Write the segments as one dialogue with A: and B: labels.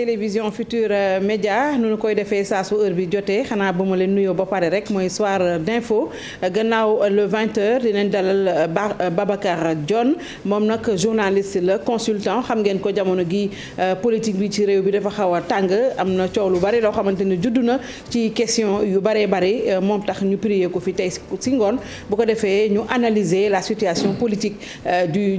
A: télévision Futurs Médias nu koy defee saa su heure bi jotee xanaa ba ma leen nuyoo ba pare rek mooy soir d'info gannaaw le 20h dinañ dalal Babacar Dione moom nag journaliste la consultant xam ngeen ko jamono gi politique bi ci réew bi dafa xaw a tàng am na coow lu bari loo xamante ne juddu na ci question yu baree bari moom tax ñu prier ko fi tey si ngoon bu ko defee ñu analyser la situation politique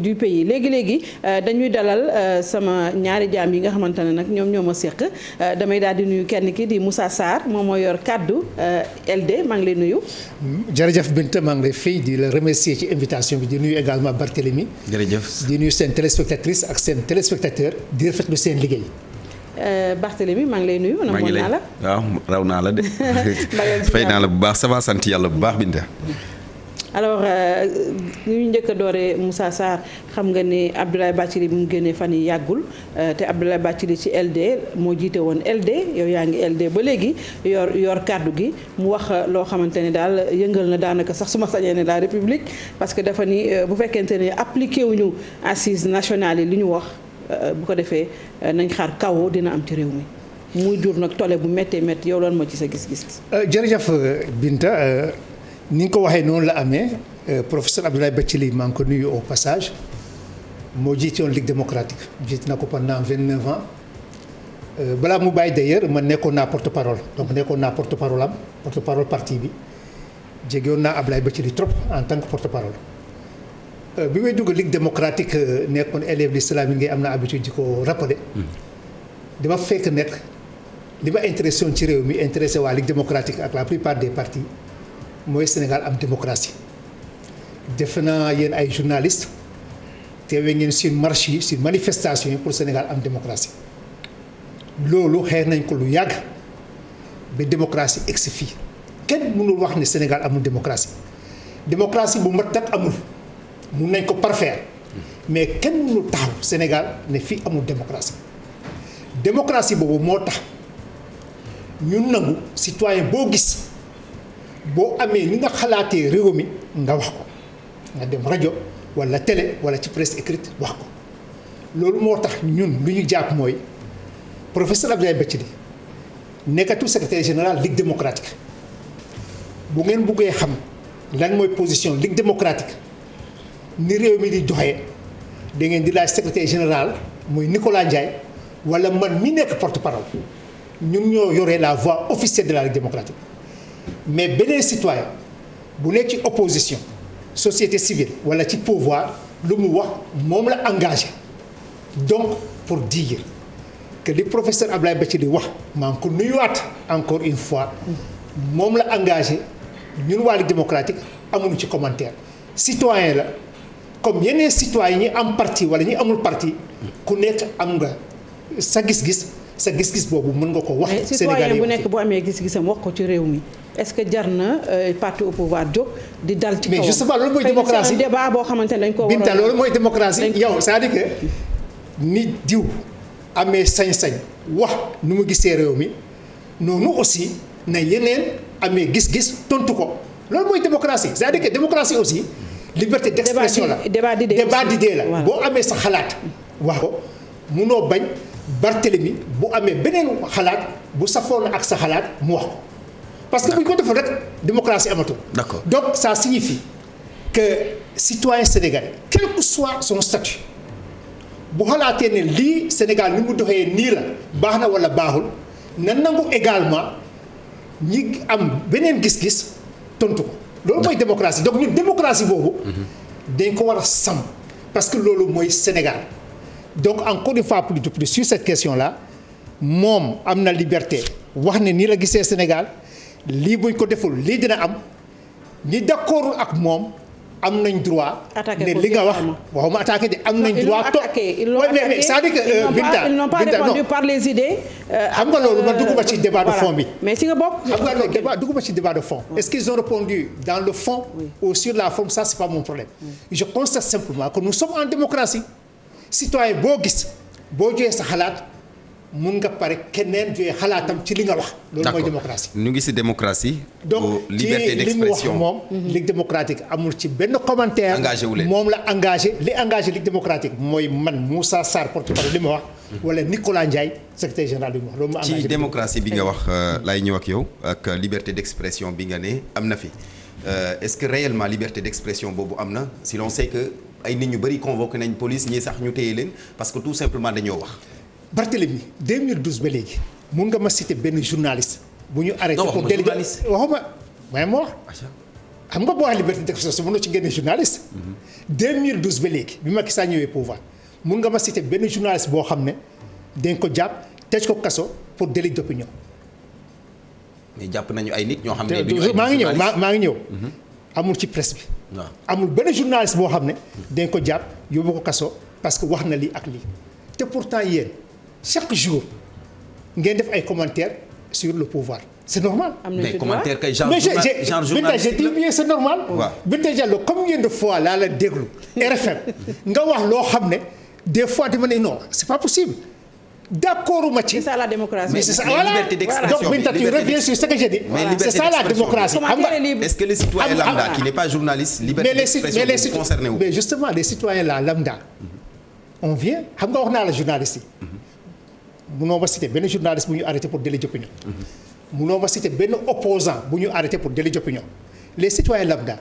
A: du pays léegi dañuy dalal sama ñaari jaam yi nga xamante ne nag ñoo ma séq damay daal di nuyu kenn ki di Moussa Sarr moom moo yor kaddu LD maa ngi lay nuyu.
B: jërëjëf Binta maa ngi lay fay di la remercier ci invitation bi di nuyu également Barthélémy.
C: jërëjëf
B: di nuyu seen téléspectatrice ak seen téléspectateur di rafetlu seen liggéey.
A: Barthélémy maa ngi lay nuyu.
C: maa ngi lay naa la waaw raw naa la de. fay naa la bu baax ça va sant yàlla bu baax Binta.
A: alors ñu njëkk a dooree Moussa Sarr xam nga ni Abdoulaye Bathily bi mu génnee fan yi yàggul te Abdoulaye Bathily ci LD moo jiite woon LD yow yaa ngi LD ba léegi yor kàddu gi mu wax loo xamante ne daal yëngal na daanaka sax su ma sañee ne la République parce que dafa ni bu fekkente ne appliqué wuñu assises nationales yi li ñu wax bu ko defee nañ xaar kaw dina am ci réew mi muy jur nag tole bu méttee métti yow lan moo ci sa gis-gis.
B: jërëjëf Binta. ni nga ko waxee noonu la amee professeur Abdoulaye Bathily maa ngi ko nuyu au passage moo jiite woon Ligue démocratique jiite na ko pendant 29 ans balaa mu bàyyi d'ailleurs man nekkoon naa porte parole donc nekkoon naa porte parole am porte parole parti bi jegewoon naa Abdoulaye Bathily trop en tant que porte parole. bi may dugg Ligue démocratique nekkoon élève l'islam yi ngay am na habitude di ko rappeler dama fekk nekk li ma intéressé woon ci réew mi intéressé waa Ligue démocratique ak la plupart des partis. mooy Sénégal am démocratie defe naa yéen ay journalistes teewee ngeen sur marche yi sur manifestation yi pour Sénégal am démocratie loolu xeex nañ ko lu yàgg ba démocratie egsi fii kenn mënul wax ne Sénégal amul démocratie démocratie bu mat tak amul mun nañ ko parfaire mais kenn mënul taxaw Sénégal ne fii amul démocratie démocratie boobu moo tax ñun nangu citoyen boo gis boo amee ni nga xalaatee réew mi nga wax ko nga dem rajo wala télé wala ci presse écrite wax ko loolu moo tax ñun lu ñu jàpp mooy professeur Abdoulaye Bathily nekkatu secrétaire général Ligue démocratique bu ngeen buggee xam lan mooy position Ligue démocratique ni réew mi di doxee da ngeen di laaj secrétaire général muy Nicolas Ndiaye wala man mi nekk porte-parole ñun ñoo yore la voix officielle de la Ligue démocratique. mais beneen citoyen bu nekk ci opposition société civile wala ci pouvoir lu mu wax moom la engagé donc pour dire que li professeur Abdoulaye Bathily wax maa ngi ko nuyuwaat encore une fois moom la engagé ñun waa Ligue démocratique amuñu ci commentaire citoyen la comme yeneen citoyen ñi am parti wala ñi amul parti ku nekk am nga sa gis-gis boobu mën nga ko wax. Sénégalais
A: citoyen bu nekk bu amee gis-gisam wax ko ci réew mi est-ce que jar na parti au pouvoir jóg di dal ci kawam.
B: mais justement loolu mooy démocratie
A: débat boo xamante ne dañ ko
B: Binta loolu mooy démocratie yow c'est-à-dire que ni diw amee sañ-sañ wax nu mu gisee réew mi noonu aussi na yeneen amee gis-gis tontu ko loolu mooy démocratie c'est-à-dire que démocratie aussi liberté d'expression la débat d'idée la boo amee sa xalaat wax ko munoo bañ Barthélémy bu amee beneen xalaat bu safoon ak sa xalaat mu wax ko parce que bu ñu ko defal rek démocratie amatul.
C: D'accord.
B: Donc ça signifie que citoyen sénégalais quel que soit son statut bu xalaatee ne lii Sénégal ni mu doxee nii la baax na wala baaxul na nangu également ñi am beneen gis-gis tontu ko loolu mooy démocratie donc ñun démocratie boobu dañ ko war a sàmm parce que loolu mooy Sénégal donc encore une fois plus sur cette question là moom am na liberté wax ne nii la gisee Sénégal lii buñ ko deful lii dina am ñi d'accord ak moom am nañ droit. ne li nga wax waxuma attaqué de am nañ droit.
A: ils l'ont attaqué
B: mais c'est-à-dire que Binta
A: ils n'ont pas répondu par les idées.
B: xam nga loolu man dugguma ci débat de fond bi.
A: mais si nga bokk.
B: xam nga loolu dugguma ci débat de fond. est-ce qu'ils ont répondu dans le fond. ou sur la forme ça c'est pas mon problème. je constate simplement que nous sommes en démocratie. citoyen boo gis boo joxee sa xalaat mun nga pare keneen joxe xalaatam ci li nga wax. loolu mooy démocratie.
C: ñu ngi ci démocratie.
B: donc
C: liberté d'expression
B: li mu wax moom. Ligue démocratique amul ci benn commentaire.
C: engagé wu leen
B: moom la engagé li engagé Ligue démocratique mooy man Moussa Sarr porte-parole li ma wax. wala Nicolas Ndiaye secrétaire général li mu wax loolu ma engagé.
C: ci démocratie bi nga wax lay ñëw ak yow ak liberté d'expression bi nga ne am na fi est-ce que réellement liberté d'expression boobu am na si l'on sait que ay nit ñu bëri convoqué nañ police ñii sax ñu téye leen parce que tout simplement dañoo wax.
B: Barthélemy 2012 ba léegi mun nga ma citer benn journaliste bu ñu arrêté pour délit waxuma may ma wax xam nga boo wax liberté d'expression mënoo ci génne journaliste 2012 ba léegi bi Macky Sall ñëwee pouvoir mun nga ma citer benn journaliste boo xam ne dañ ko jàpp tëj ko kaso pour délit d'opinion.
C: mais jàpp nañu ay nit ñoo xam ne
B: maa ngi ñëw amul ci presse bi amul benn journaliste boo xam ne dañ ko jàpp yóbbu ko kaso parce que wax na lii ak lii te pourtant yéen chaque jour ngeen def ay commentaires sur le pouvoir c'est normal.
C: mais commentaire kay genre journaliste
B: Binta j'ai dit bien c'est normal.
C: waaw
B: Binta Diallo combien de fois laa la déglu RFM nga wax loo xam ne des fois dama ne non c'est pas possible d'accord ma ci.
A: c'est ça la démocratie.
B: mais c'est ça voilà
C: liberté d'expression
B: donc Binta tu reviens sur ce que j'ai dit. c'est ça la démocratie.
A: xam nga
C: est-ce que le citoyen lambda qui n'est pas journaliste. liberté d'expression bu concerné wu.
B: mais justement les citoyens là lambda. on vient xam nga wax naa la journaliste yi. munoo ma citer benn journaliste bu ñu arrêté pour délit d'opinion. munoo ma citer benn opposant bu ñu arrêté pour délit d'opinion. les citoyens lambda.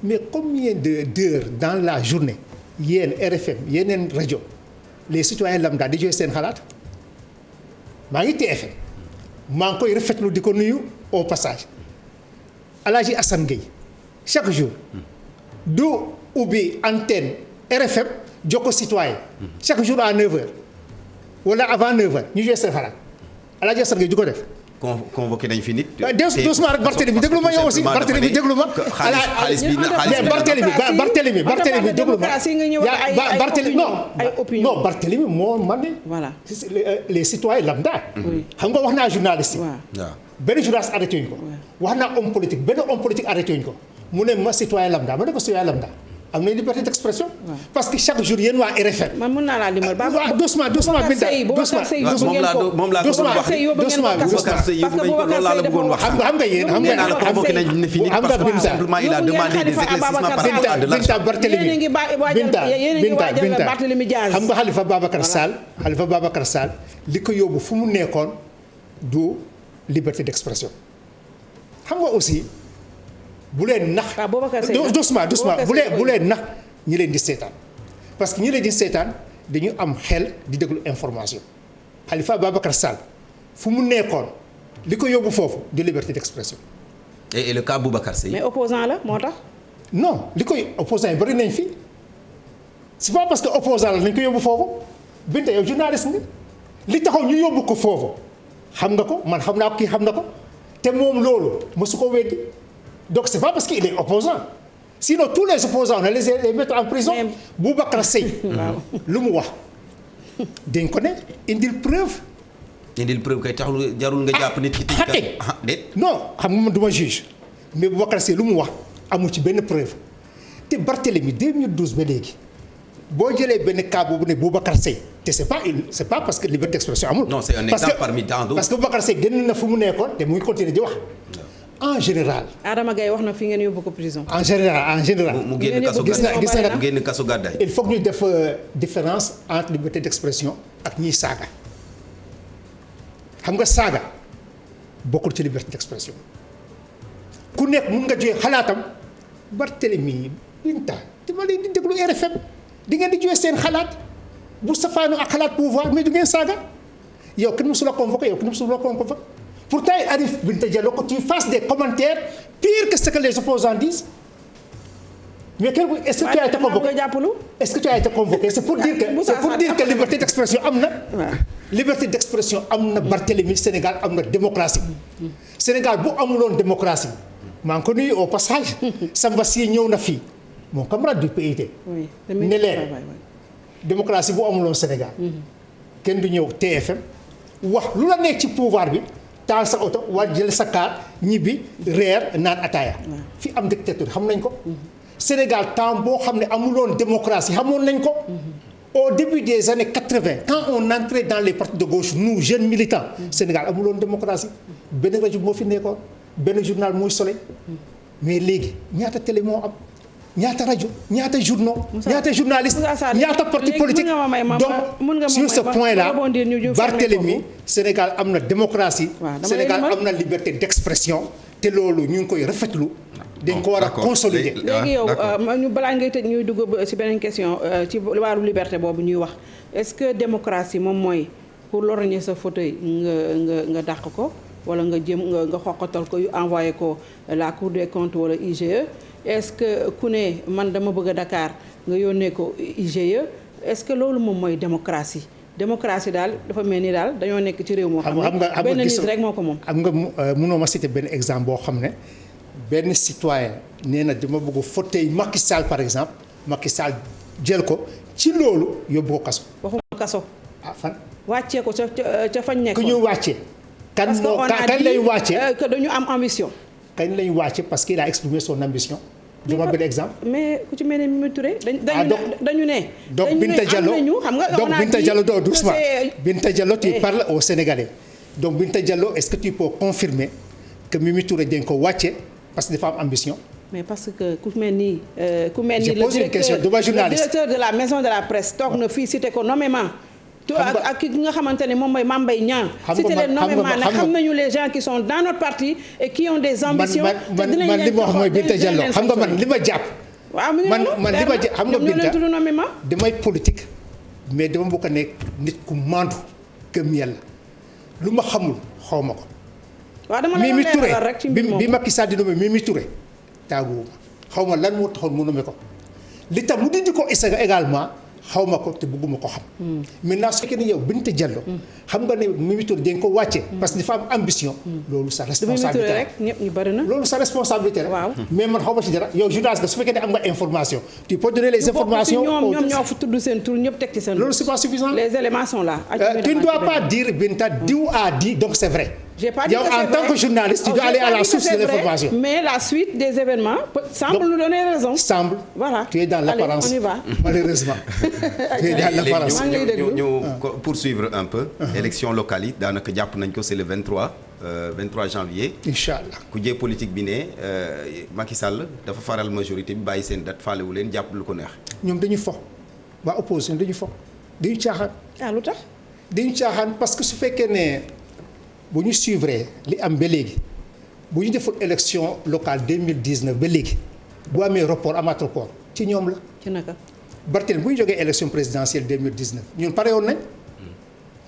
B: mais combien d'heures dans la journée yéen RFM yeneen rajo les citoyens lambda di joxe seen xalaat maa ngi TFM maa ngi koy rafetlu di ko nuyu au passage Alaaji Assane Gueye chaque jour du ubbi antenne RFM jox ko citoyen chaque jour à 9h wala avant 9h ñu joxe seen xalaat Alaaji Assane Gueye du ko def.
C: convoqué nañ fi nit.
B: doucement rek Barthélemy déglu ma yow aussi Barthélemy déglu ma.
C: xaalis bi
B: Barthélemy déglu ma. non Barthélemy moo man ne.
A: voilà
B: les citoyens lambda. xam nga wax naa journaliste yi.
C: waaw
B: benn journaliste arrêté wuñ ko. wax naa homme politique benn homme politique arrêté wuñ ko mu ne ma citoyen lambda ma ne ko citoyen lambda. am na liberté d'expression. parce que chaque jour yéen waa RFM.
A: man mën naa laa limal ba.
B: doucement Binta
C: moom laa ko doon wax Boubacar Seye yóbbu nañ ko loolu laa la bëggoon wax.
B: xam nga yéen xam nga
C: convoqué nañ ne fi nit parce que simplement il a demandé des éclaircissements par rapport à de l'argent.
B: Binta Barthélemy xam nga Khalifa Babacar Sall li ko yóbbu fu mu nekkoon du liberté d'expression xam nga aussi. bu leen nax doucement bu leen nax ñi leen di seetaan parce que ñi leen di seetaan dañu am xel di déglu information Khalifa Babacar Sall fu mu nekkoon li ko yóbbu foofu de liberté d'expression.
C: et le cas Boubacar Seye.
A: mais opposant la moo tax.
B: non li koy opposant yi bari nañ fi c'est pas parce que opposant la nañ ko yóbbu foofu Binta yow journaliste nga li taxaw ñu yóbbu ko foofu xam nga ko man xam naa ko kii xam na ko te moom loolu mosu ko weddi. donc c'est pas parce qu'il est opposant sinon tous les opposants on les mettre en prison. Boubacar Seye. lu mu wax dañ ko ne indil preuve.
C: kay taxul jarul nga jàpp nit ki.
B: non xam nga man du ma juge mais Boubacar Seye lu mu wax amul ci benn preuve te Barthélemy 2012 ba léegi boo jëlee benn cas boobu ne Boubacar Seye te c'est pas parce que liberté d'expression amul.
C: non c'est un exemple parmi tant d'autres.
B: parce que Boubacar Seye génn na fu mu nekkoon te mu ngi continuer di wax. en général.
A: Adama Gaye wax na fi ngeen yóbbu ko prison.
B: en général.
C: mu génn kaso gàddaay mu génn kaso gàddaay.
B: il faut que ñu def différence entre liberté d'expression ak ñiy saaga xam nga saaga bokkul ci liberté d'expression ku nekk mun nga joxe xalaatam Barthélemy Binta dama leen di déglu RFM di ngeen di joxe seen xalaat bu safaanu ak xalaat pouvoir mais du ngeen saaga yow kenn mësu la convoqué pourtant il arrive Binta Diallo que tu fasses des commentaires pires que ce que les opposants disent mais est-ce que tu as été convoqué est-ce que tu as été convoqué c'est pour dire que liberté d'expression am na. liberté d'expression am na Barthélemy Sénégal am na démocratie. Sénégal bu amuloon démocratie maa ngi ko nuyu au passage. Samba Sy ñëw na fii mon camarade du PIT. ne leen démocratie bu amuloon Sénégal. kenn du ñëw TFM wax lu la nekk ci pouvoir bi. taal sa oto war jël sa kaar ñibbi reer naan ataaya fi am dictature xam nañ ko Sénégal temps boo xam ne amuloon démocratie xamoon nañ ko au début des années 80 quand on entrait dans les partis de gauche nous jeunes militants Sénégal amuloon démocratie benn rajo moo fi nekkoon benn journal muy Soleil mais léegi ñaata télé moo am ñaata rajo ñaata journaux ñaata journaliste ñaata parti politique donc sur ce point là Barthélemy Sénégal am na démocratie Sénégal am na liberté d'expression te loolu ñu ngi koy rafetlu dañ ko war a consolider.
A: léegi yow ñu balaa ngay tëj ñuy dugg ci beneen question ci wàllu liberté boobu ñuy wax est-ce que démocratie moom mooy pour lorgner sa fauteuil nga dàq ko wala nga jëm nga xoqatal ko yu envoyé ko la Cour des comptes wala IGE est-ce que ku ne man dama bëgg a Dakar nga yónnee ko IGE est-ce que loolu moom mooy démocratie daal dafa mel ni daal dañoo nekk ci réew moo xam ne benn nit rek moo ko moom.
B: xam nga mënoo ma citer benn exemple boo xam ne benn citoyen nee na dama bëgg fauteuil Macky Sall par exemple Macky Sall jël ko ci loolu yóbbu ko kaso.
A: waxuma kaso.
B: ah fan.
A: wàccee ko ca fañ nekk.
B: ku ñu wàccee. kan lay wàccee
A: que dañu am ambition.
B: kañ lañ wàcce parce qu'il a exprimé son ambition. je ma benn exemple.
A: mais ku ci mel ne Mimi Touré. dañu ne.
B: donc Binta Diallo donc Binta Diallo doo doucement Binta Diallo tu parles aux Sénégalais donc Binta Diallo est-ce que tu peux confirmer que Mimi Touré dañ ko wàcce parce que dafa am ambition.
A: mais parce que ku mel ni
B: le
A: directeur de la maison de la presse toog na fii cité ko nommément. ak ki nga xamante ne moom mooy Mame Mbaye Niang. cité leen nommément ne xam nañu les gens qui sont dans notre parti et qui ont des ambitions.
B: man li ma wax mooy Binta Diallo xam nga man li ma jàpp.
A: waaw
B: man li ma jàpp xam nga Binta
A: tudd nommément.
B: damay politique mais dama bëgg a nekk nit ku mandu gëm yàlla lu ma xamul xaw ma ko.
A: waaw dama la leeral rek ci mbir moom
B: bi Macky Sall di nommé Mimi Touré taaguwuma xaw ma lan moo taxoon mu nommé ko li tax mu dindi ko également xaw ma ko te bëgguma ko xam. maintenant su fekkee ne yow Binta Diallo. xam nga ne Mimi Touré dañ ko wàcce. parce que dafa am ambition. loolu sa responsabilité
A: rek ñëpp ñu bari na.
B: loolu sa responsabilité rek.
A: waaw
B: mais man xaw ma ci dara yow journaliste nga su fekkee ne am nga information. tu peux donner les informations.
A: ñoom ñoo fa tudd seen tur ñëpp teg ci seen.
B: loolu c'est pas suffisant.
A: les éléments sont là.
B: tu ne dois pas dire Binta diw a dit donc c'est vrai.
A: j'ai pas dit
B: yow en tant que journaliste tu dois aller à la source de l'information.
A: mais la suite des événements semble nous donner raison.
B: semble.
A: voilà
B: tu es dans l'apparence.
A: allez on y va.
B: malheureusement. tu es dans l'apparence.
C: ñu poursuivre un peu. élection locale yi daanaka jàpp nañ ko c'est le 23 janvier.
B: inch'Allah.
C: kujje politique bi ne Macky Sall dafa faral majorité bi bàyyi seen date faalewu leen jàpp lu ko neex.
B: ñoom dañuy fo waa opposition dañuy fo dañuy caaxaan.
A: lu tax.
B: dañu caaxaan parce que su fekkee ne bu ñu suivre li am ba léegi bu ñu deful élection locale 2019 ba léegi bu amee report amaat report ci ñoom la.
A: ci naka.
B: Barthélemy bu ñu jógee élection présidentielle 2019 ñun pare woon nañ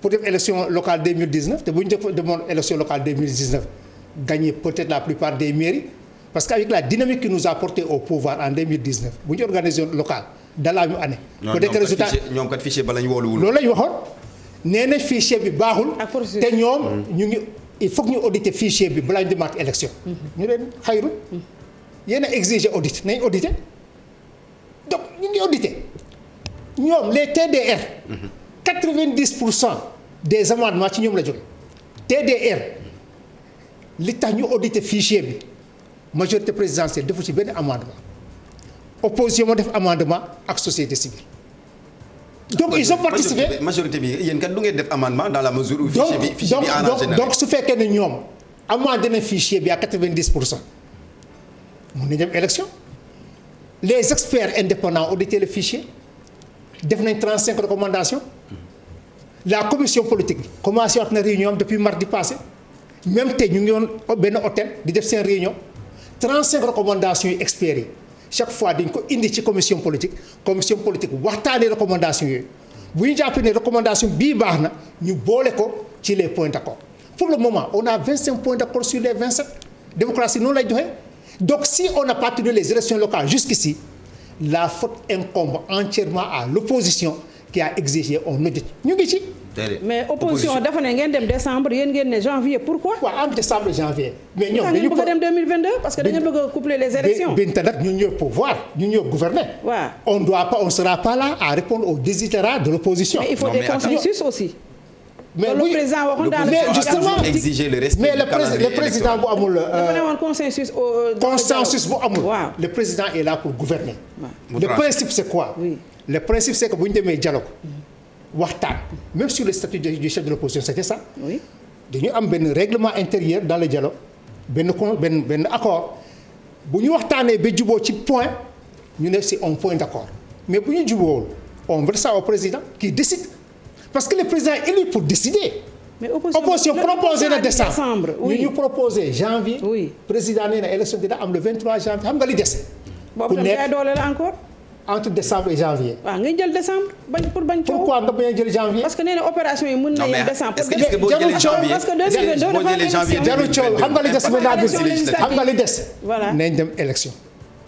B: pour def élection locale 2019 te bu ñu demoon élection locale 2019 gagner peut-être la plupart des mairies parce que avec la dynamique qui nous a porté au pouvoir en 2019 bu ñu organisé locale dans la même année. peut-être résultat
C: ñoom kat fichier ba lañ wóoluwul.
B: loolu la ñu waxoon. nee na fichier bi baaxul. te ñoom ñu ngi il faut que ñu auditer fichier bi balaa ñu demaat élection. ñu leen xayru yéen a exiger audit nañ auditer donc ñu ngi auditer ñoom les TDR. 90% des amendements ci ñoom la jóge TDR li tax ñu auditer fichier bi majorité présidentielle defu ci benn amendement opposition moo def amendement ak société civile. donc ils ont participé
C: majorité bi yéen kat du ngeen def amendement dans la mesure où fichier bi arrangé na
B: donc su fekkee ne ñoom amendé na fichier bi à 90% mun nañu dem élection les experts indépendants audité le fichier def nañ 35 recommandations la commission politique bi commencé waat na réunion depuis mardi passé même tey ñu ngi woon benn hôtel di def seen réunion 35 recommandations yu experts yi chaque fois dañ ko indi ci commission politique waxtaanee recommandation yooyu bu ñu jàppee ne recommandation bii baax na ñu boole ko ci les points d'accord pour le moment on a 25 points d'accord sur les 27 démocratie noonu lay joxe donc si on n'a pas tenu les élections locales jusqu'ici la faute incombe entièrement à l'opposition qui a exigé un audit ñu ngi ci.
A: mais opposition dafa ne ngeen dem décembre yéen ngeen ne janvier pourquoi.
B: waaw en décembre janvier. mais ñoom dañu
A: bëgg a dem 2022 parce que dañu bëgg a coupler les élections.
B: Binta nag ñun ñoo pouvoir ñun ñoo gouverner.
A: waaw
B: on sera pas là à répondre aux desiderata de l'opposition.
A: mais il faut des consensus aussi.
B: mais
A: le président waxoon dans
B: mais justement
C: exiger le respect
B: mais
C: du calendrier
B: le président bu amul.
A: dafa ne woon consensus
B: consensus bu amul.
A: waaw
B: le président est là pour gouverner.
C: Mu
B: le
C: tranché.
B: principe c'est quoi.
A: Oui.
B: le principe c'est que bu ñu demee dialogue waxtaan même sur le statut du chef de l'opposition c'était ça.
A: oui
B: dañu am benn règlement intérieur dans le dialogue benn accord bu ñu waxtaanee ba juboo ci point ñu ne c'est un point d'accord mais bu ñu juboowul on verse ça au président qui décide parce que le président est élu pour décider.
A: mais
B: opposition proposé na décembre
A: oui
B: ñu proposé janvier.
A: oui
B: président nee na élection dina am le 23 janvier xam nga li des.
A: boobu tam jaay doole la encore.
B: entre décembre et janvier.
A: waaw ngay jël décembre pour bañ coow.
B: pourquoi nga bañ a jël janvier.
A: parce que nee na opération yi mën na yem décembre.
C: est-ce que boo jëlee janvier
A: parce que 2022 dafa am élection.
B: jarul coow xam nga li des maintenant xam nga li des.
A: voilà
B: nañ dem élection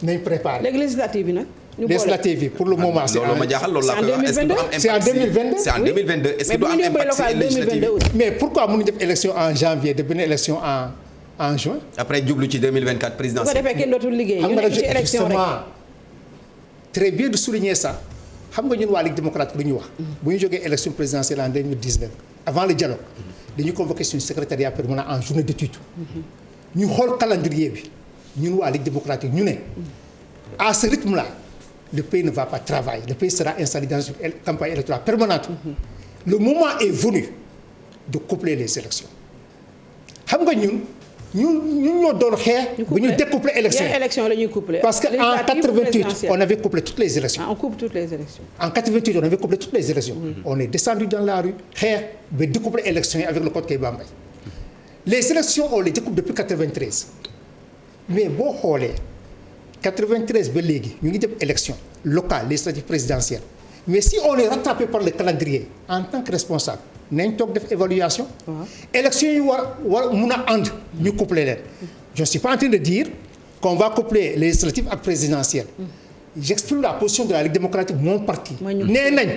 B: nañ préparer.
A: léegi législative bi nag. ñu boole
B: législative bi pour le moment.
C: loolu ma jaaxal loolu laa koy wax est-ce que du am impact
B: c'est en 2022.
C: c'est en 2022 est-ce que du am impact si législative yi.
B: mais pourquoi mënuñu def élection en janvier de benn élection en juin.
C: après jublu ci 2024
A: bu ko
C: présidentielle.
A: defee kenn dootul liggéey.
B: xam
A: ñu
B: nga
A: nekk ci élection rek
B: justement très bien de souligner ça xam nga ñun waa Ligue démocratique lu ñu wax. bu ñu jógee élection présidentielle en 2019 avant le dialogue dañu convoqué suñu secrétariat permanent en journée d'étude. ñu xool calendrier bi ñun waa Ligue démocratique ñu ne à ce rythme là le pays ne va pas travailler le pays sera installé dans une campagne électorale permanente. Le moment est venu de coupler les élections xam nga ñun ñoo doon xeex. bu ñu découpler élection
A: yi élection la ñuy coupler.
B: parce que en 88 on avait couplé toutes les élections.
A: on coupe toutes les élections.
B: En 88 on avait couplé toutes les élections. On est descendu dans la rue xeex ba découpler élections yi avec le code Kéba Mbaye. Les élections on les découpe depuis 93 mais boo xoolee 93 ba léegi ñu ngi dem élection locale législative présidentielle mais si on est rattrapé par le calendrier en tant que responsable nañ toog def évaluation. élection yi war mun a ànd ñu coupler leen. je ne suis pas en train de dire qu'on va coupler législative ak présidentielle. j'exprime la position de la Ligue démocratique mon parti. nee nañ.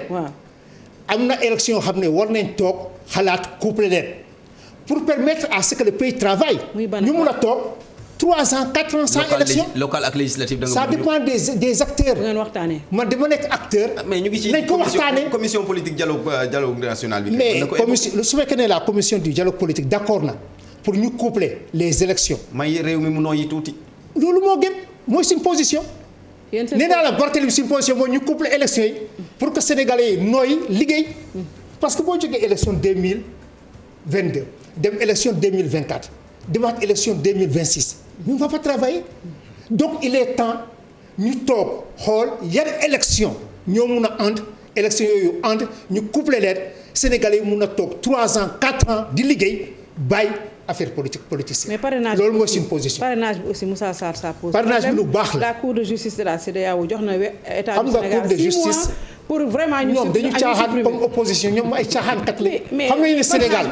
B: am na élection yoo xam ne war nañ toog xalaat coupler leen pour permettre à ce que le pays travaille. ñu mun a toog 3 ans 4 ans sans élection.
C: local ak législative da nga
B: ça dépend des acteurs.
A: ngeen waxtaanee.
B: man dama nekk acteur.
C: mais ñu ngi ci
B: nañ ko waxtaanee
C: commission politique dialogue national bi.
B: mais commission su fekkee ne la commission du dialogue politique d'accord na pour ñu coupler les élections.
C: may réew mi mu nooyi tuuti.
B: loolu moo gën mooy suñu position. nee naa la Barthélémy suñu position mooy ñu coupler élections yi pour que sénégalais yi nooy liggéey. parce que boo jógee élection 2022 dem élection 2024 demaat élection 2026 ñu ne va pas travailler donc il est temps ñu toog xool yan élection ñoo mun a ànd élection yooyu ànd ñu coupler leen sénégalais yi mun a toog 3 ans 4 ans di liggéey bàyyi affaire politicienne.
A: mais parrainage
B: loolu mooy suñu position.
A: parrainage bi aussi Moussa Sarr ça pose.
B: parrainage bi lu baax la
A: cour de justice de la CEDEAO jox na état du
B: xam nga
A: Sénégal
B: cour de
A: 6
B: justice
A: mois pour vraiment ñu
B: ñoom dañu caaxaan comme opposition ñoom ay caaxaankat la. xam nga ne Sénégal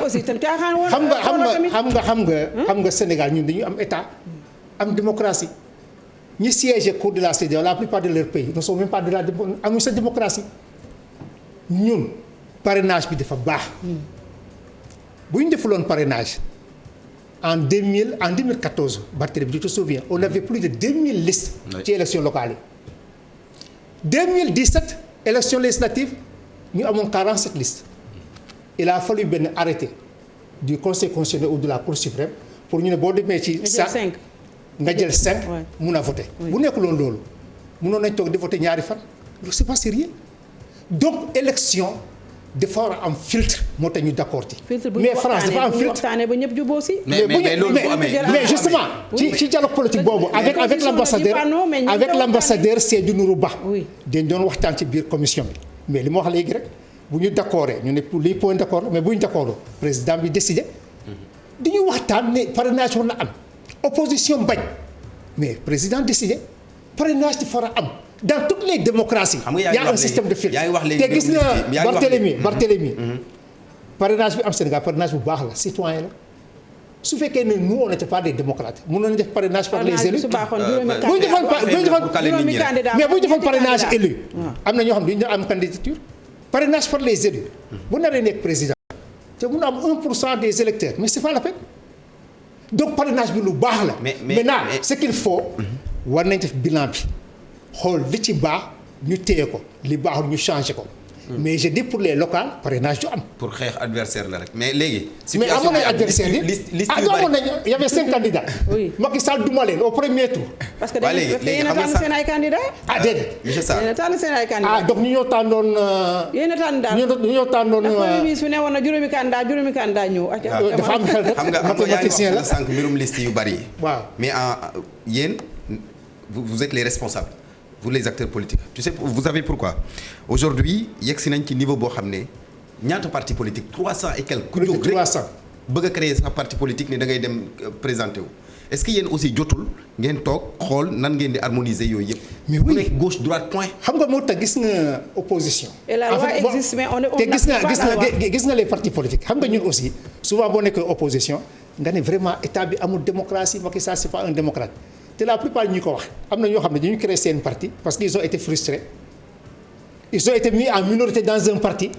B: xam nga Sénégal ñun dañu am état am démocratie ñi siège cour de la CEDEAO la plupart de leur pays ne sont même pas de la amuñu sa démocratie ñun parrainage bi dafa baax. bu ñu defuloon parrainage en 2014 Barthélémy, je te souviens on avait plus de 2000 listes. ci élections locales yi. 2017 élection législative ñu amoon 47 listes. il a fallu benn arrêté du conseil constitutionnel ou de la cour suprême pour ñu ne boo demee ci. nga jël 5 mun a voter. bu nekkuloon loolu munoon nañ toog di voter ñaari fan loolu c'est pas sérieux donc élection. dafa war a am filtre moo tax ñu d'accord ci. mais France dafa am filtre
A: ba ñëpp jubóo si.
C: mais loolu bu amee
B: mais justement ci dialogue politique boobu avec l'ambassadeur Seydou Nourou Ba. dañ doon waxtaan ci biir commission bi mais li ma wax léegi rek bu ñu d'accordé ñu ne lii point d'accord mais bu ñu d'accordé président bi décidé. dañuy waxtaan ne parrainage war na am opposition bañ mais président décidé parrainage dafa war a am. Dans toutes les démocraties, il y a un système de filtre. te gis na Barthélémy parrainage bi am Sénégal parrainage bu baax la citoyen la su fekkee ne nous on n'était pas des démocrates mënoon def parrainage par les élus. bu ñu defoon parrainage élu am na ñoo xam ne dañu am candidature parrainage par les élus bu naree nekk président te mun am 1% des électeurs mais c'est pas la peine donc parrainage bi lu baax la. maintenant ce qu'il faut war nañ def bilan bi. xool li ci baax ñu téye ko li baaxul ñu changé ko mais je dis pour les locales parrainage du am.
C: pour xeex adversaire la rek mais léegi.
B: mais amoon nañu adversaire yi
C: liste yu
B: amoon
C: bari
B: nañu y avait 5 candidats.
A: Oui.
B: Macky Sall duma leen au premier tour.
A: parce que
C: Waa léegi
A: yéen a
C: xam nga
A: tànn seen ay candidats.
B: déedéet.
C: monsieur Sarr
A: yéen a tànn seen ay candidats.
B: donc ñu ñoo tànnoon.
A: yéen a tànn daal.
B: ñu ñoo tànnoon.
A: ndax premier ministre ne woon na juróomi candidat ñëw.
B: dafa am xel rek
C: xam nga yaa ngi
B: mathématicien la.
C: wax sànq mbirum liste yu bari yi.
B: waaw
C: mais yéen vous êtes les responsables vous les acteurs politiques tu sais vous savez pourquoi aujourd'hui yegg si nañ ci niveau boo xam ne ñaata parti politique 300 et quelques. ku jóg rek
B: 300.
C: bëgg a créer sa parti politique ne da ngay dem présenter wu est-ce que yéen aussi jotul ngeen toog xool nan ngeen di harmoniser yooyu yëpp.
B: mais
C: bu
B: oui
C: nekk gauche droite point.
B: xam nga moo tax gis nga opposition.
A: et la loi existe mais on
B: te gis nga les partis politiques xam nga ñun aussi souvent boo nekkee opposition nga ne vraiment état bi amul démocratie Macky Sall c'est pas un démocrate te la plupart ñu ko wax am na ñoo xam ne dañu créer seen parti parce qu'ils ont été frustrés ils ont été mis en minorité dans un parti.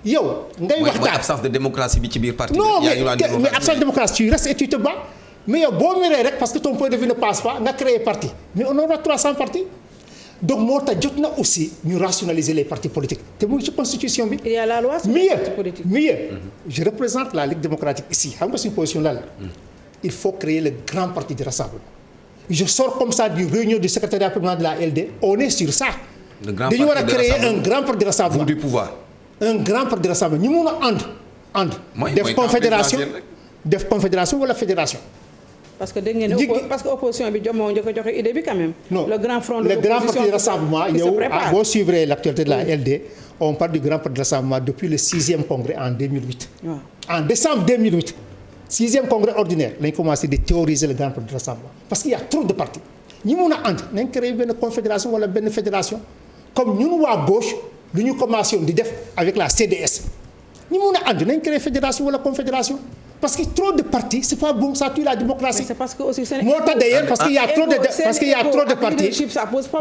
B: yow ngay waxtaan
C: mooy absence de démocratie bi ci biir parti.
B: non mais absence de démocratie tu restes et tu te bats mais yow boo meree rek parce que ton point de vue ne passe pas nga créer parti mais on aura 300 partis donc moo tax jot na aussi ñu rationaliser les partis politiques te mu ngi ci constitution bi.
A: il y a la loi sur les partis politiques.
B: mieux je représente la Ligue démocratique ici xam nga suñu position là la il faut créer le grand parti du rassemblement je sors comme ça du réunion du secrétariat permanent de la LD on est sur ça. dañu war a créer un grand parti de rassemblement
C: du pouvoir.
B: un grand parti de rassemblement ñu mun a ànd. def confédération wala fédération.
A: parce que dégg ngeen parce que opposition bi moo njëkk a joxe idée bi quand même.
B: non
A: le grand front de
B: le grand
A: l'opposition
B: parti de rassemblement yow boo suivre l'actualité de la LD on parle du grand parti de rassemblement depuis le 6e congrès en 2008.
A: waaw
B: en décembre 2008 6e congrès ordinaire lañ commencé di théoriser le grand parti de rassemblement parce qu'il y a trop de partis ñi mun a ànd nañ créer benn confédération wala benn fédération comme ñun waa gauche lu ñu commencé woon di def avec la CDS ñi mun a ànd nañ créer fédération wala confédération parce que trop de partis c'est pas bon ça tue la démocratie.
A: mais c'est parce que aussi
B: moo tax d'ailleurs parce qu'il y a trop de partis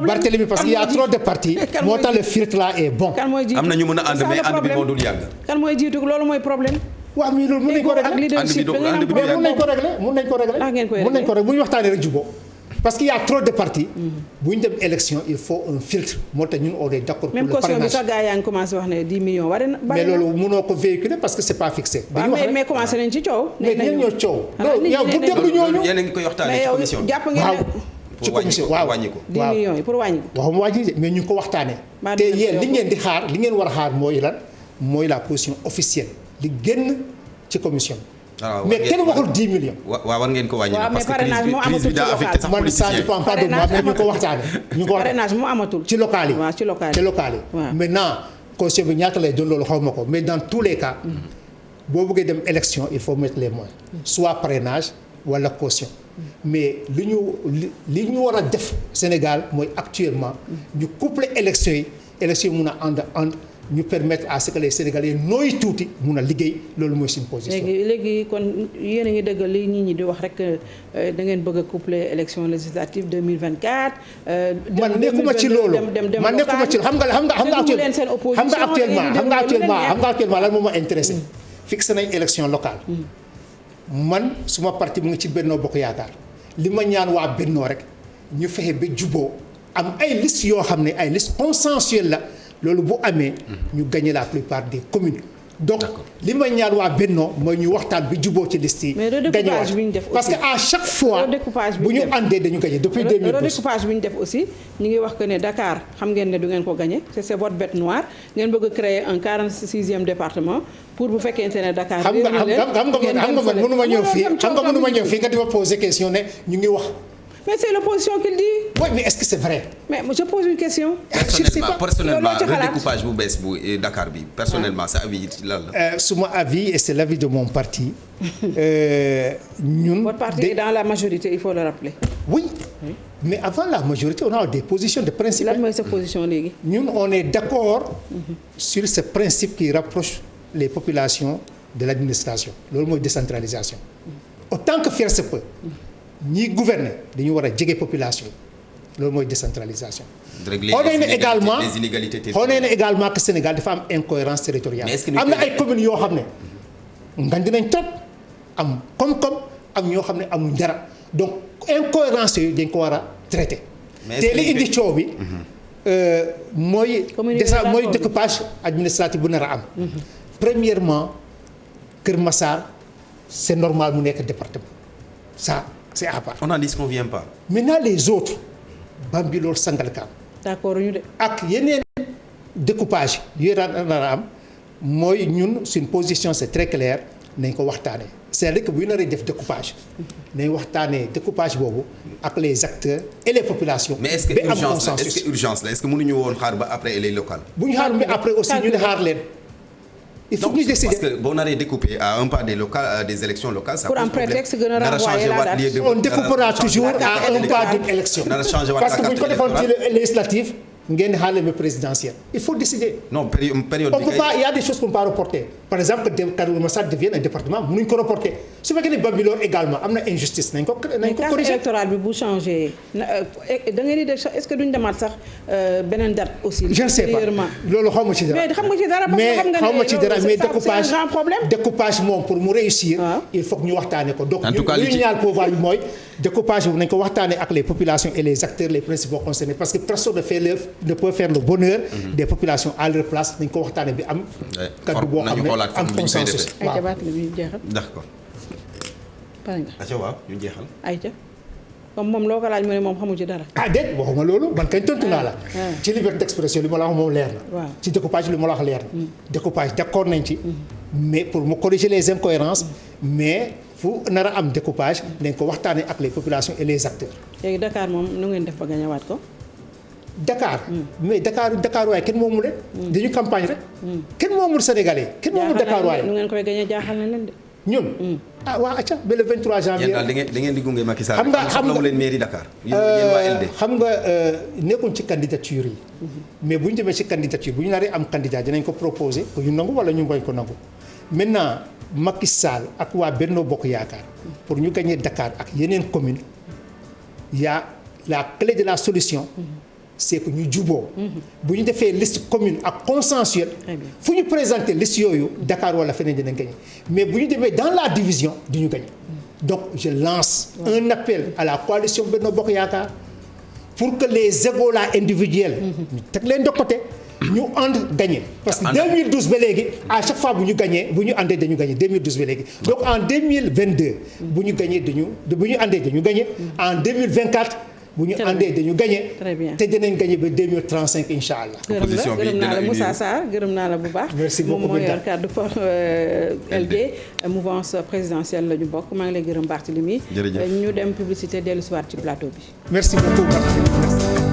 B: Barthélémy parce qu'il y a trop de partis moo tax le filtre là est bon.
A: kan mooy jiitu
C: am na ñu mën a ànd mais ànd bi moo dul yàgg.
A: kan mooy jiitu loolu mooy problème.
B: waaw mais loolu mën nañ ko régler
A: ak leadership da ngeen am problème.
B: mën nañ ko régler bu ñu waxtaanee rek jubóo parce qu'il y a trop de partis. bu ñu dem élection il faut un filtre moo tax ñun on est d'accord pour le parrainage.
A: même caution bi sax gars yaa ngi commencé wax ne 10 millions war na.
B: mais loolu mënoo ko véhiculer parce que c'est pas fixé.
A: dañuy wax mais commencé nañ ci coow.
B: mais ñoo coow. loolu yow bu déglu ñooñu.
C: yéen a ngi koy waxtaanee ci commission bi
A: jàpp ngeen ne
B: ci commission waaw
C: wàññi ko
A: 10 millions yi pour wàññi ko.
B: waxuma wàññi mais ñu ngi ko waxtaanee. te yéen li ngeen di xaar li ngeen war a xaar mooy lan mooy la position officielle li génn ci commission bi. mais kenn waxul 10 millions.
C: waaw war ngeen ko wàññi nag parce que crise bi daa affecté sax
B: man ça
C: politicien
B: dépend pas de moi mais ñu ko waxtaane ñu ko
A: parrainage mu amatul.
B: ci local yi
A: waaw ci local yi
B: ci local yi.
A: waaw
B: maintenant caution bi ñaata lay doon loolu xaw ma ko mais dans tous les cas. boo bëggee dem élection il faut mettre les moyens. soit parrainage wala caution. mais li ñu war a def Sénégal mooy actuellement. ñu coupler élection yi mun a ànd. ñu permettre à ce que les Sénégalais nooy tuuti mun a liggéey loolu mooy suñu position.
A: léegi kon yéen a ngi dëggal li nit ñi di wax rek da ngeen bëgg a coupler élection législative 2024.
B: man nekkuma ci loolu man nekkuma ci xam nga actuellement lan moo ma intéressé. fixé nañ élection locale. man suma parti mu ngi ci Benno Bokk Yaakaar li ma ñaan waa Benno rek ñu fexe ba juboo am ay liste yoo xam ne ay liste consensuelle la. loolu bu amee ñu gagner la plupart des communes donc li may ñaan waa Benno mooy ñu waxtaan bi juboo ci liste yi.
A: mais redécoupage bi ñu def aussi
B: parce que à chaque fois bu ñu àndee dañu gagner depuis 2012.
A: redécoupage bi ñu def aussi ñu ngi wax que ne Dakar xam ngeen ne du ngeen ko gagner c'est votre bête noire ngeen bëgg a créer un 46e département pour bu fekkente ne Dakar.
B: xam nga man mënuma ñëw fii nga di ma poser question ne ñu ngi wax.
A: mais c'est l'opposition qui le dit.
B: oui mais est-ce que c'est vrai.
A: mais je pose une question.
C: personnellement redécoupage bu bees bu Dakar bi personnellement sa avis lan la.
B: suma avis et c'est l'avis de mon parti. ñun.
A: votre parti est dans la majorité il faut le rappeler.
B: oui mais avant la majorité on a des positions de principe.
A: lan mooy sa position léegi.
B: ñun on est d'accord sur ce principe qui rapproche les populations de l'administration loolu mooy décentralisation. autant que faire se peut. ñi gouverner dañu war a jege population loolu mooy décentralisation.
C: régler les inégalités
B: territoriales. On est également que Sénégal dafa am incohérence territoriale. am na ay communes yoo xam ne ngan dinañ trop am koom-koom am ñoo xam ne amuñ dara donc incohérence yooyu dañ ko war a traiter. te li indi coow bi mooy découpage administratif bu nar a am. Premièrement Kër Massar c'est normal mu nekk département ça c'est à part.
C: on n'en disconvient pas.
B: Maintenant les autres Bambilor Sangalkam.
A: d'accord ñu de.
B: ak yeneen découpage yooyu nar a am mooy ñun suñ position c'est très clair nañ ko waxtaanee c'est-à-dire que bu ñu naree def découpage nañ waxtaanee découpage boobu ak les acteurs et les populations.
C: mais est-ce que urgence la est-ce que mënuñu woon xaar ba après les locales.
B: bu ñu xaar mais après aussi ñu ne xaar leen. il faut que ñu décider
C: parce que boo naree découper à un pas des élections locales. ça
A: pour un prétexte gën a renvoyer la date.
B: on découpera toujours à un pas d'une élection. parce que bu ñu ko defoon ci législative ngeen xaarale le présidentiel il faut décider.
C: non période
B: on peut pas il y a des choses qu'on peut pas reporter par exemple que Kër Massar devienne un département mënuñ ko reporter su fekkee ne Bambilor également am na injustice nañ ko corriger.
A: carte électorale bi bu changé da ngeen di def est-ce que duñ demaat sax beneen date aussi.
B: je ne sais pas loolu xaw ma ci dara.
A: mais xam nga ci dara parce que xam nga ne
B: xaw ma ci dara mais découpage
A: c'est un grand problème.
B: découpage moom pour mu réussir. il faut que ñu waxtaanee ko donc ñu ñaal pouvoir bi mooy découpage boobu nañ ko waxtaanee ak les populations et les acteurs les principaux concernés parce que personne ne peut faire le bonheur des populations à leur place nañ ko waxtaanee bi am. kaddu boo xam ne am consensus.
A: waaw
C: d'accord.
A: pare nga.
C: ayca waaw ñu jeexal.
A: ayca comme moom loo ko laaj mu ne moom xamu ci dara.
B: ah déet waxuma loolu man kañ tontu naa la. ci liberté d'expression li ma la wax moom leer na.
A: waaw
B: ci découpage li ma la wax leer na. découpage d'accord nañ ci. mais pour mu corriger les incohérences mais fu nar a am découpage nañ ko waxtaanee ak les populations et les acteurs.
A: léegi Dakar moom nu ngeen def ba gañewaat ko.
B: Dakar. mais Dakar waaye kenn moomul rek. dañu campagne rek. kenn moomul Sénégalais. kenn moomul Dakar waaye
A: nu ngeen koy gañee jaaxal na leen de.
B: ñun. waa acca ba le 23 janvier.
C: yéen daal da ngeen di gunge Macky Sall.
B: xam nga
C: soxlawu leen mairie Dakar. yéen waa LD.
B: xam nga nekkuñ ci candidature yi. mais bu ñu demee ci candidature bu ñu naree am candidat dinañ ko proposer ko ñu nangu wala ñu bañ ko nangu. maintenant Macky Sall ak waa Benno Bokk Yaakaar pour ñu gagner Dakar ak yeneen commune y a la clé de la solution. c'est que ñu juboo bu ñu defee liste commune ak consensuelle fu ñu présenter liste yooyu Dakar wala feneen dina gagner mais bu ñu demee dans la division du ñu gagner donc je lance un appel à la coalition Benno Bokk Yaakaar pour que les égos là individuels ñu teg leen de côté ñu ànd gagner parce que 2012 ba léegi à chaque fois bu ñu gagner bu ñu àndee dañu gagner 2012 ba léegi donc en 2022 bu ñu gagner bu ñu àndee dañu gagner en 2024 bu ñu àndee dañu gagné.
A: très bien
B: te dinañ gagné ba 2035 incha allah.
A: gërëm naa la Moussa Sarr gërëm naa la bu baax.
B: merci beaucoup
A: moom moo yor cadre pour LD mouvance présidentielle la ñu bokk maa ngi lay gërëm Barthélémy.
C: jërëjëf
A: ñu dem publicité dellu si waat ci plateau bi.
B: merci beaucoup Barthélémy merci.